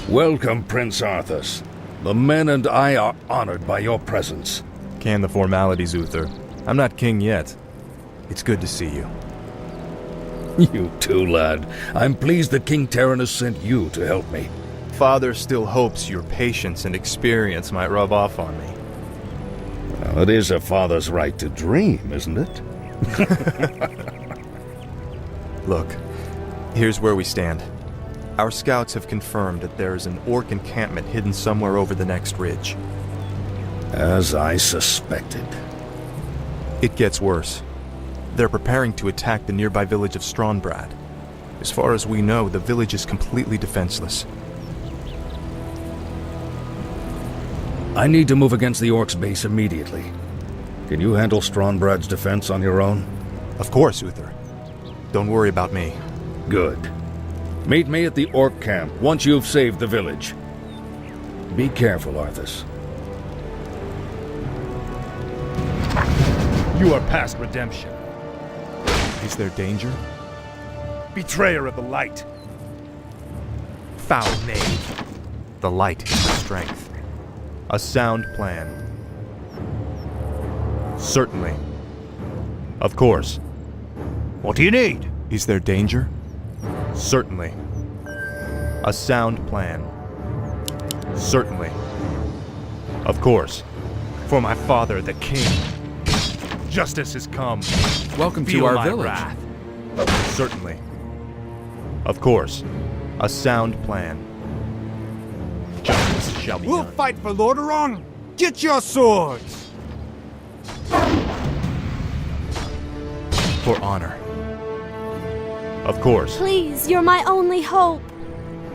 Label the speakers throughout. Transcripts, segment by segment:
Speaker 1: Welcome, Prince Arthas. The men and I are honored by your presence.
Speaker 2: Can the formalities, Uther. I'm not king yet. It's good to see you.
Speaker 1: You too, lad. I'm pleased that King Tyrannus sent you to help me.
Speaker 2: Father still hopes your patience and experience might rub off on me.
Speaker 1: Well, it is a father's right to dream, isn't it?
Speaker 2: Look, here's where we stand. Our scouts have confirmed that there is an orc encampment hidden somewhere over the next ridge.
Speaker 1: As I suspected.
Speaker 2: It gets worse. They're preparing to attack the nearby village of Strombrad. As far as we know, the village is completely defenseless.
Speaker 1: I need to move against the orcs' base immediately. Can you handle Strongbrad's defense on your own?
Speaker 2: Of course, Uther. Don't worry about me.
Speaker 1: Good. Meet me at the orc camp once you've saved the village. Be careful, Arthas.
Speaker 3: You are past redemption.
Speaker 2: Is there danger?
Speaker 3: Betrayer of the light.
Speaker 2: Foul knave. The light is my strength. A sound plan. Certainly. Of course.
Speaker 3: What do you need?
Speaker 2: Is there danger? Certainly. A sound plan. Certainly. Of course.
Speaker 3: For my father, the king. Justice has come.
Speaker 4: Welcome
Speaker 3: Feel
Speaker 4: to our
Speaker 3: my
Speaker 4: village.
Speaker 3: wrath.
Speaker 2: Certainly. Of course. A sound plan.
Speaker 3: Justice shall be
Speaker 5: We'll
Speaker 3: done.
Speaker 5: fight for Lordaeron! Get your swords!
Speaker 2: For honor. Of course.
Speaker 6: Please, you're my only hope.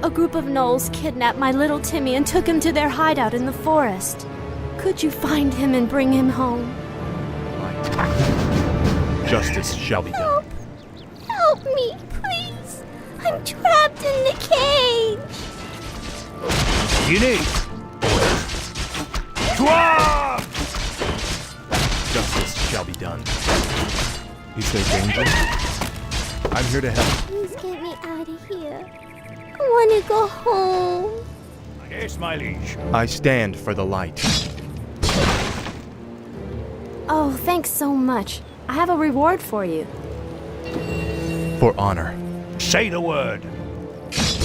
Speaker 6: A group of gnolls kidnapped my little Timmy and took him to their hideout in the forest. Could you find him and bring him home?
Speaker 3: Justice shall be done.
Speaker 6: Help me, please. I'm trapped in the cage.
Speaker 3: What do you need? Twa! Justice shall be done.
Speaker 2: Is there danger? I'm here to help.
Speaker 6: Please get me out of here. I want to go home.
Speaker 3: Yes, my liege.
Speaker 2: I stand for the light.
Speaker 6: Oh, thanks so much. I have a reward for you.
Speaker 2: For honor.
Speaker 3: Say the word.
Speaker 2: Is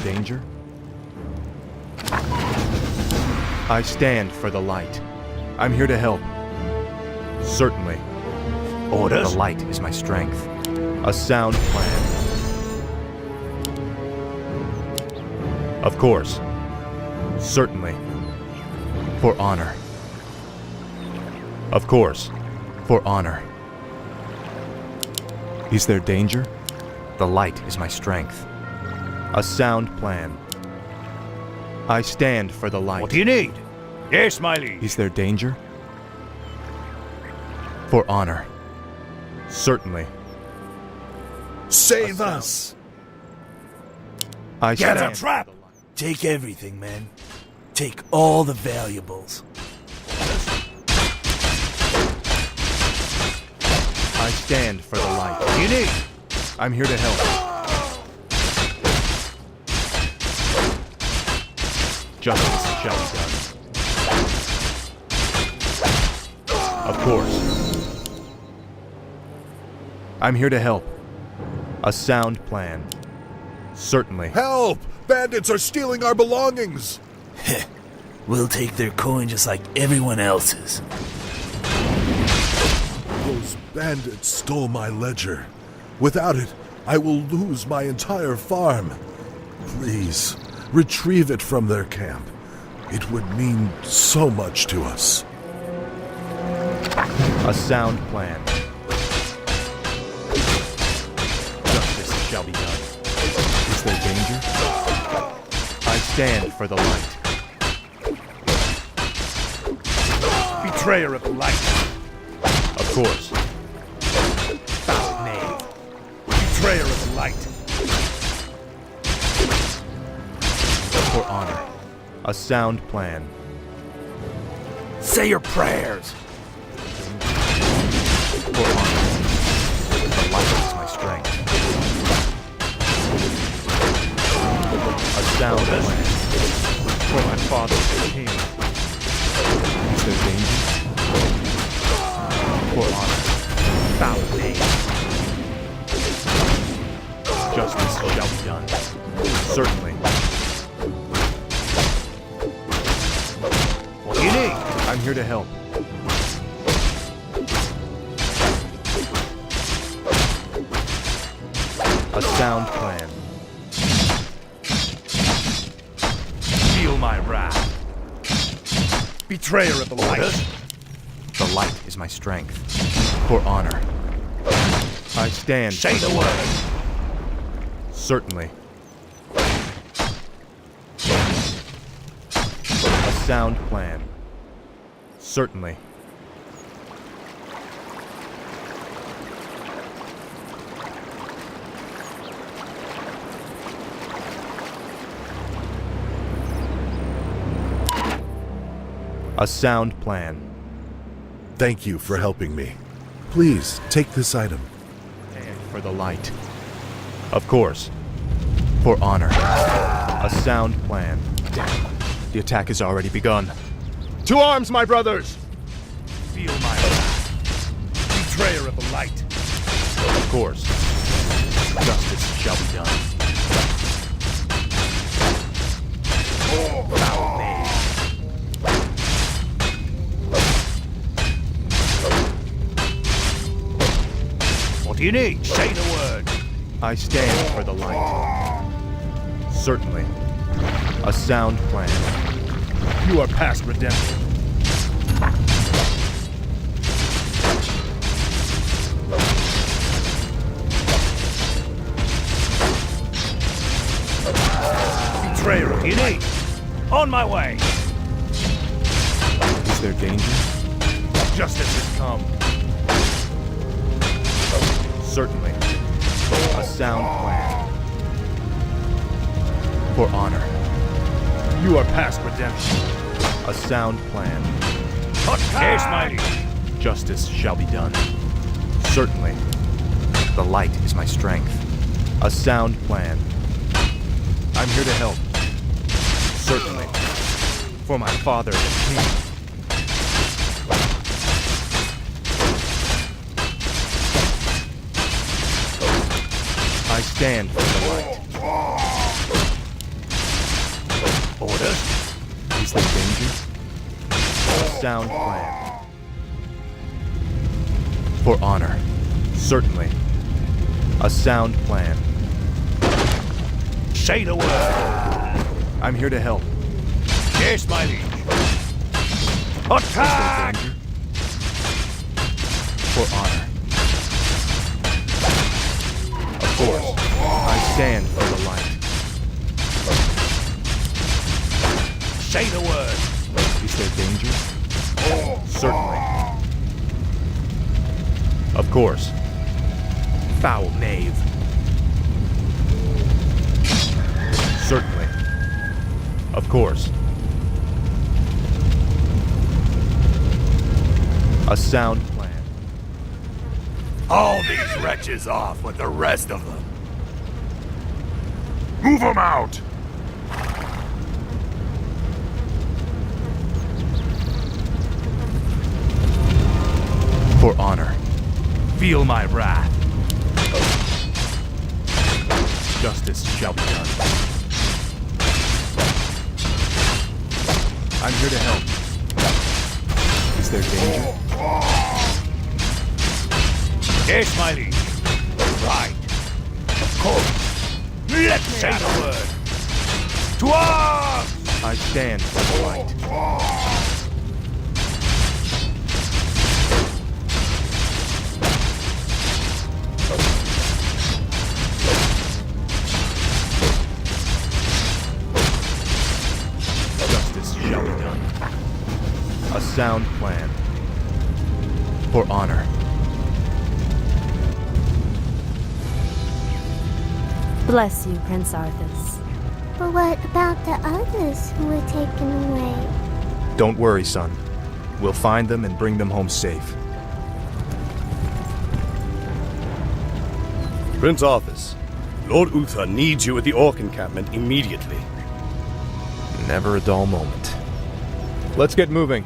Speaker 2: there danger? I stand for the light. I'm here to help. Certainly.
Speaker 3: Orders?
Speaker 2: The light is my strength. A sound plan. Of course. Certainly. For honor. Of course. For honor. Is there danger? The light is my strength. A sound plan. I stand for the light.
Speaker 3: What do you need? Yes, my liege.
Speaker 2: Is there danger? For honor. Certainly.
Speaker 7: Save us!
Speaker 2: I
Speaker 3: Get
Speaker 2: stand
Speaker 3: a trap!
Speaker 7: Take everything, man. Take all the valuables.
Speaker 2: I stand for the light.
Speaker 3: What do you need?
Speaker 2: I'm here to help. Justice shall be done. Of course. I'm here to help. A sound plan. Certainly.
Speaker 7: Help! Bandits are stealing our belongings!
Speaker 8: We'll take their coin just like everyone else's.
Speaker 7: Those bandits stole my ledger. Without it, I will lose my entire farm. Please, retrieve it from their camp. It would mean so much to us.
Speaker 2: A sound plan. Justice shall be done. Is there danger? I stand for the light.
Speaker 3: Betrayer of the light.
Speaker 2: Of course.
Speaker 3: Foul knave. Betrayer of the light.
Speaker 2: For honor. A sound plan.
Speaker 8: Say your prayers.
Speaker 2: For honor. The light is my strength. A sound plan.
Speaker 3: For my father, the king.
Speaker 2: Is there danger?
Speaker 3: For honor. Foul name. Justice shall be done. Certainly. What do you need?
Speaker 2: I'm here to help. A sound plan.
Speaker 3: Feel my wrath. Betrayer of the light.
Speaker 2: The light is my strength. For honor. I stand.
Speaker 3: Say the word.
Speaker 2: Certainly. A sound plan. Certainly. A sound plan.
Speaker 7: Thank you for helping me. Please, take this item.
Speaker 2: And for the light. Of course. For honor. A sound plan. The attack has already begun. To arms, my brothers!
Speaker 3: Feel my wrath. Betrayer of the light.
Speaker 2: Of course. Justice shall be done.
Speaker 3: Foul name. What do you need? Say the word.
Speaker 2: I stand for the light. Certainly. A sound plan.
Speaker 3: You are past redemption. Betrayer, what do you need? On my way.
Speaker 2: Is there danger?
Speaker 3: Justice has come.
Speaker 2: Certainly. A sound plan. For honor.
Speaker 3: You are past redemption.
Speaker 2: A sound plan.
Speaker 3: Yes, mighty.
Speaker 2: Justice shall be done. Certainly. The light is my strength. A sound plan. I'm here to help. Certainly. For my father, the king. I stand for the light.
Speaker 3: Orders?
Speaker 2: Is there danger? A sound plan. For honor. Certainly. A sound plan.
Speaker 3: Say the word.
Speaker 2: I'm here to help.
Speaker 3: Yes, my liege.
Speaker 2: Is there
Speaker 3: Attack!
Speaker 2: danger? For honor. Of course. I stand for the light.
Speaker 3: Say the word.
Speaker 2: Is there danger? Certainly. Of course.
Speaker 3: Foul knave.
Speaker 2: Certainly. Of course. A sound plan.
Speaker 5: All these wretches off with the rest of them. Move them out!
Speaker 2: For honor.
Speaker 3: Feel my wrath.
Speaker 2: Justice shall be done. I'm here to help. Is there danger?
Speaker 3: Yes, my liege. Right. Of course. Let's say the word. To arms!
Speaker 2: I stand for the light. Justice shall be done. A sound plan. For honor.
Speaker 6: Bless you, Prince Arthas.
Speaker 4: But what about the others who were taken away?
Speaker 2: Don't worry, son. We'll find them and bring them home safe.
Speaker 9: Prince Arthas, Lord Uther needs you at the Orc encampment immediately.
Speaker 2: Never a dull moment.
Speaker 3: Let's get moving.